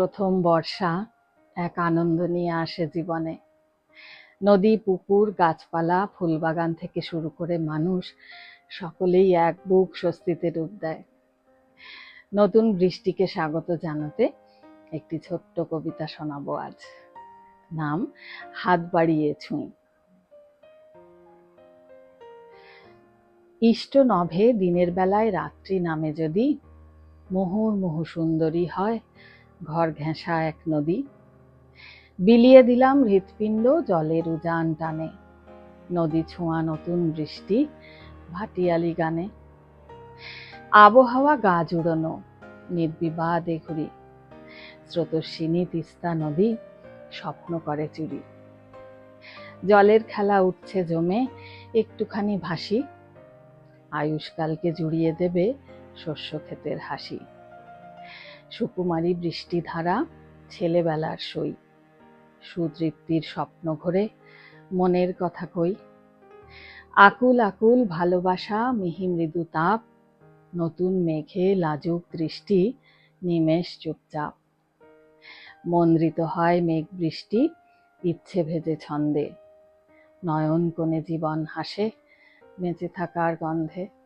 প্রথম বর্ষা এক আনন্দ নিয়ে আসে জীবনে। নদী, পুকুর, গাছপালা, ফুলবাগান থেকে শুরু করে মানুষ সকলেই এক বুক স্বস্তিতে ডুব দেয়। নতুন বৃষ্টিকে স্বাগত জানাতে একটি ছোট্ট কবিতা শোনাবো আজ। নাম হাত বাড়িয়ে ছুঁই। ইষ্ট নভে দিনের বেলায় রাত্রি নামে যদি, মুহুর্মুহু সুন্দরী হয় ঘর ঘেঁষা এক নদী। বিলিয়ে দিলাম হৃৎপিণ্ড জলের উজান টানে, নদী ছোঁয়া নতুন বৃষ্টি ভাটিয়ালি গানে। আবহাওয়া গা জুড়োনো নির্বিবাদে ঘুরি, স্রোতস্বিনী তিস্তা নদী স্বপ্ন করে চুরি। জলের খেলা উঠছে জমে একটুখানি ভাসি, আয়ুষ্কালকে জুড়িয়ে দেবে শস্য ক্ষেতের হাসি। সুকুমারী বৃষ্টিধারা ছেলেবেলার সই, সুতৃপ্তির স্বপ্ন ঘোরে মনের কথা কই। আকুল আকুল ভালোবাসা মিহি মৃদু তাপ, নতুন মেঘে লাজুক দৃষ্টি নিমেষ চুপচাপ। মন্দ্রিত হয় মেঘ বৃষ্টি ইচ্ছে ভেজে ছন্দে, নয়ন কোণে জীবন হাসে বেঁচে থাকার গন্ধে।